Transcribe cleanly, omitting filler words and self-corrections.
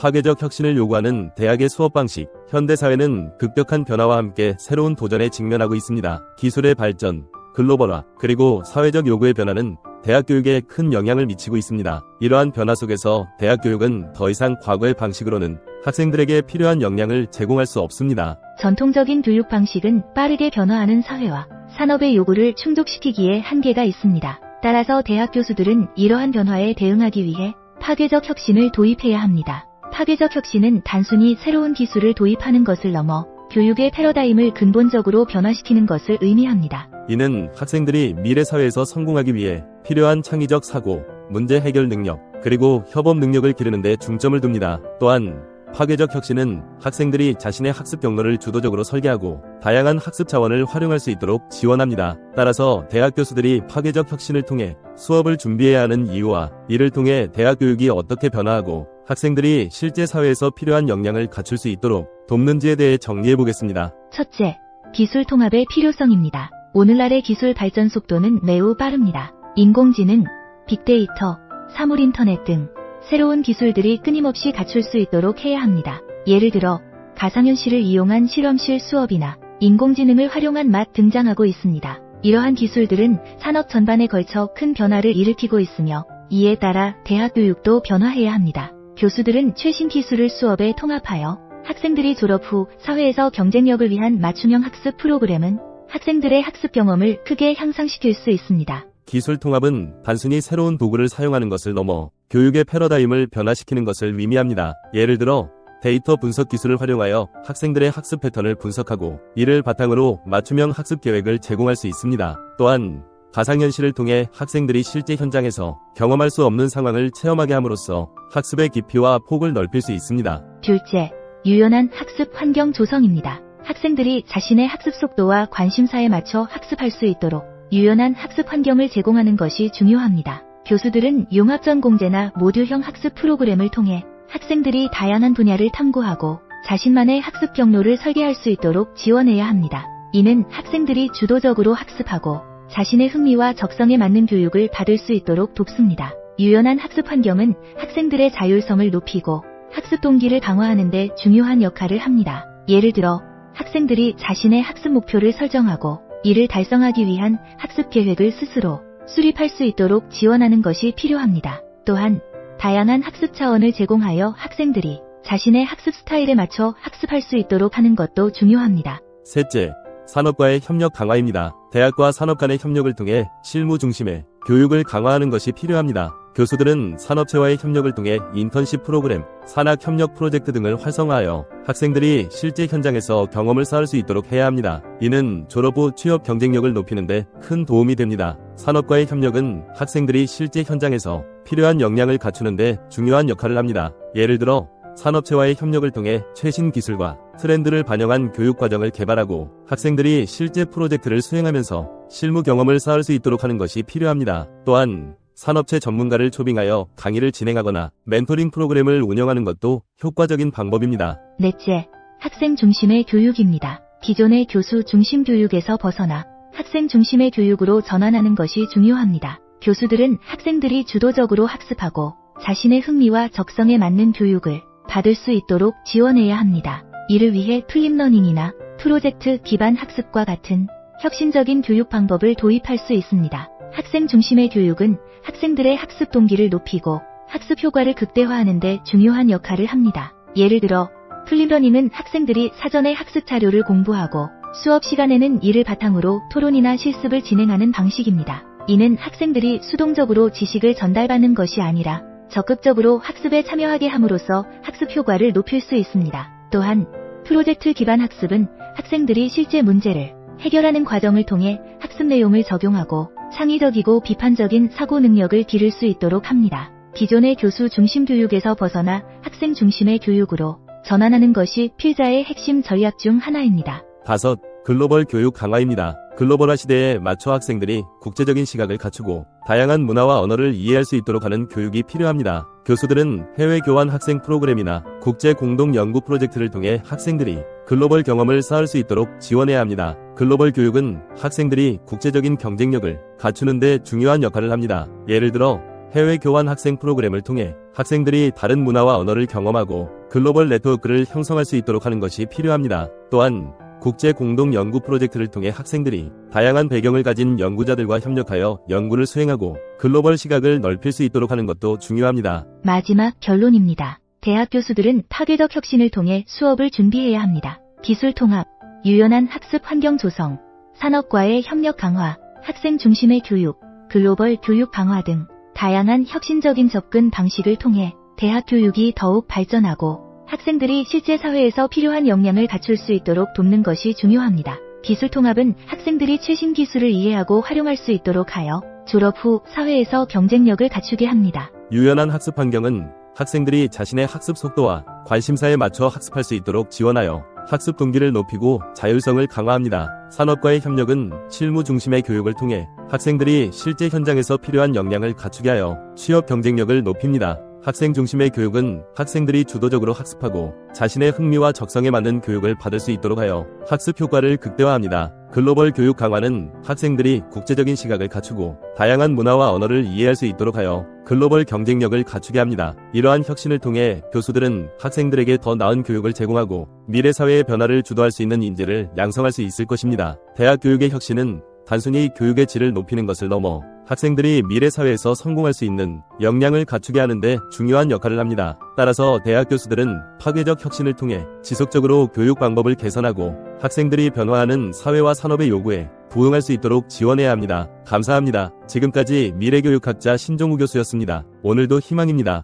파괴적 혁신을 요구하는 대학의 수업 방식. 현대사회는 급격한 변화와 함께 새로운 도전에 직면하고 있습니다. 기술의 발전, 글로벌화, 그리고 사회적 요구의 변화는 대학 교육에 큰 영향을 미치고 있습니다. 이러한 변화 속에서 대학 교육은 더 이상 과거의 방식으로는 학생들에게 필요한 역량을 제공할 수 없습니다. 전통적인 교육 방식은 빠르게 변화하는 사회와 산업의 요구를 충족시키기에 한계가 있습니다. 따라서 대학 교수들은 이러한 변화에 대응하기 위해 파괴적 혁신을 도입해야 합니다. 파괴적 혁신은 단순히 새로운 기술을 도입하는 것을 넘어 교육의 패러다임을 근본적으로 변화시키는 것을 의미합니다. 이는 학생들이 미래 사회에서 성공하기 위해 필요한 창의적 사고, 문제 해결 능력, 그리고 협업 능력을 기르는 데 중점을 둡니다. 또한 파괴적 혁신은 학생들이 자신의 학습 경로를 주도적으로 설계하고 다양한 학습 자원을 활용할 수 있도록 지원합니다. 따라서 대학 교수들이 파괴적 혁신을 통해 수업을 준비해야 하는 이유와 이를 통해 대학 교육이 어떻게 변화하고 학생들이 실제 사회에서 필요한 역량을 갖출 수 있도록 돕는지에 대해 정리해 보겠습니다. 첫째, 기술 통합의 필요성입니다. 오늘날의 기술 발전 속도는 매우 빠릅니다. 인공지능, 빅데이터, 사물인터넷 등 새로운 기술들이 끊임없이 갖출 수 있도록 해야 합니다. 예를 들어 가상현실을 이용한 실험실 수업이나 인공지능을 활용한 맛 등장하고 있습니다. 이러한 기술들은 산업 전반에 걸쳐 큰 변화를 일으키고 있으며 이에 따라 대학 교육도 변화해야 합니다. 교수들은 최신 기술을 수업에 통합하여 학생들이 졸업 후 사회에서 경쟁력을 위한 맞춤형 학습 프로그램은 학생들의 학습 경험을 크게 향상시킬 수 있습니다. 기술 통합은 단순히 새로운 도구를 사용하는 것을 넘어 교육의 패러다임을 변화시키는 것을 의미합니다. 예를 들어 데이터 분석 기술을 활용하여 학생들의 학습 패턴을 분석하고 이를 바탕으로 맞춤형 학습 계획을 제공할 수 있습니다. 또한 가상현실을 통해 학생들이 실제 현장에서 경험할 수 없는 상황을 체험하게 함으로써 학습의 깊이와 폭을 넓힐 수 있습니다. 둘째, 유연한 학습 환경 조성입니다. 학생들이 자신의 학습 속도와 관심사에 맞춰 학습할 수 있도록 유연한 학습 환경을 제공하는 것이 중요합니다. 교수들은 융합전공제나 모듈형 학습 프로그램을 통해 학생들이 다양한 분야를 탐구하고 자신만의 학습 경로를 설계할 수 있도록 지원해야 합니다. 이는 학생들이 주도적으로 학습하고 자신의 흥미와 적성에 맞는 교육을 받을 수 있도록 돕습니다. 유연한 학습 환경은 학생들의 자율성을 높이고 학습 동기를 강화하는 데 중요한 역할을 합니다. 예를 들어 학생들이 자신의 학습 목표를 설정하고 이를 달성하기 위한 학습 계획을 스스로 수립할 수 있도록 지원하는 것이 필요합니다. 또한 다양한 학습 차원을 제공하여 학생들이 자신의 학습 스타일에 맞춰 학습할 수 있도록 하는 것도 중요합니다. 셋째, 산업과의 협력 강화입니다. 대학과 산업 간의 협력을 통해 실무 중심의 교육을 강화하는 것이 필요합니다. 교수들은 산업체와의 협력을 통해 인턴십 프로그램, 산학협력 프로젝트 등을 활성화하여 학생들이 실제 현장에서 경험을 쌓을 수 있도록 해야 합니다. 이는 졸업 후 취업 경쟁력을 높이는 데 큰 도움이 됩니다. 산업과의 협력은 학생들이 실제 현장에서 필요한 역량을 갖추는 데 중요한 역할을 합니다. 예를 들어 산업체와의 협력을 통해 최신 기술과 트렌드를 반영한 교육 과정을 개발하고 학생들이 실제 프로젝트를 수행하면서 실무 경험을 쌓을 수 있도록 하는 것이 필요합니다. 또한 산업체 전문가를 초빙하여 강의를 진행하거나 멘토링 프로그램을 운영하는 것도 효과적인 방법입니다. 넷째, 학생 중심의 교육입니다. 기존의 교수 중심 교육에서 벗어나 학생 중심의 교육으로 전환하는 것이 중요합니다. 교수들은 학생들이 주도적으로 학습하고 자신의 흥미와 적성에 맞는 교육을 받을 수 있도록 지원해야 합니다. 이를 위해 플립러닝이나 프로젝트 기반 학습과 같은 혁신적인 교육 방법을 도입할 수 있습니다. 학생 중심의 교육은 학생들의 학습 동기를 높이고 학습 효과를 극대화하는 데 중요한 역할을 합니다. 예를 들어 플립러닝은 학생들이 사전에 학습 자료를 공부하고 수업 시간에는 이를 바탕으로 토론이나 실습을 진행하는 방식입니다. 이는 학생들이 수동적으로 지식을 전달받는 것이 아니라 적극적으로 학습에 참여하게 함으로써 학습 효과를 높일 수 있습니다. 또한 프로젝트 기반 학습은 학생들이 실제 문제를 해결하는 과정을 통해 학습 내용을 적용하고 창의적이고 비판적인 사고 능력을 기를 수 있도록 합니다. 기존의 교수 중심 교육에서 벗어나 학생 중심의 교육으로 전환하는 것이 필자의 핵심 전략 중 하나입니다. 다섯, 글로벌 교육 강화입니다. 글로벌화 시대에 맞춰 학생들이 국제적인 시각을 갖추고 다양한 문화와 언어를 이해할 수 있도록 하는 교육이 필요합니다. 교수들은 해외 교환 학생 프로그램이나 국제 공동 연구 프로젝트를 통해 학생들이 글로벌 경험을 쌓을 수 있도록 지원해야 합니다. 글로벌 교육은 학생들이 국제적인 경쟁력을 갖추는 데 중요한 역할을 합니다. 예를 들어 해외 교환 학생 프로그램을 통해 학생들이 다른 문화와 언어를 경험하고 글로벌 네트워크를 형성할 수 있도록 하는 것이 필요합니다. 또한 국제 공동 연구 프로젝트를 통해 학생들이 다양한 배경을 가진 연구자들과 협력하여 연구를 수행하고 글로벌 시각을 넓힐 수 있도록 하는 것도 중요합니다. 마지막 결론입니다. 대학 교수들은 파괴적 혁신을 통해 수업을 준비해야 합니다. 기술 통합, 유연한 학습 환경 조성, 산업과의 협력 강화, 학생 중심의 교육, 글로벌 교육 강화 등 다양한 혁신적인 접근 방식을 통해 대학 교육이 더욱 발전하고 학생들이 실제 사회에서 필요한 역량을 갖출 수 있도록 돕는 것이 중요합니다. 기술 통합은 학생들이 최신 기술을 이해하고 활용할 수 있도록 하여 졸업 후 사회에서 경쟁력을 갖추게 합니다. 유연한 학습 환경은 학생들이 자신의 학습 속도와 관심사에 맞춰 학습할 수 있도록 지원하여 학습 동기를 높이고 자율성을 강화합니다. 산업과의 협력은 실무 중심의 교육을 통해 학생들이 실제 현장에서 필요한 역량을 갖추게 하여 취업 경쟁력을 높입니다. 학생 중심의 교육은 학생들이 주도적으로 학습하고 자신의 흥미와 적성에 맞는 교육을 받을 수 있도록 하여 학습 효과를 극대화합니다. 글로벌 교육 강화는 학생들이 국제적인 시각을 갖추고 다양한 문화와 언어를 이해할 수 있도록 하여 글로벌 경쟁력을 갖추게 합니다. 이러한 혁신을 통해 교수들은 학생들에게 더 나은 교육을 제공하고 미래 사회의 변화를 주도할 수 있는 인재를 양성할 수 있을 것입니다. 대학 교육의 혁신은 단순히 교육의 질을 높이는 것을 넘어 학생들이 미래 사회에서 성공할 수 있는 역량을 갖추게 하는데 중요한 역할을 합니다. 따라서 대학 교수들은 파괴적 혁신을 통해 지속적으로 교육 방법을 개선하고 학생들이 변화하는 사회와 산업의 요구에 부응할 수 있도록 지원해야 합니다. 감사합니다. 지금까지 미래교육학자 신종우 교수였습니다. 오늘도 희망입니다.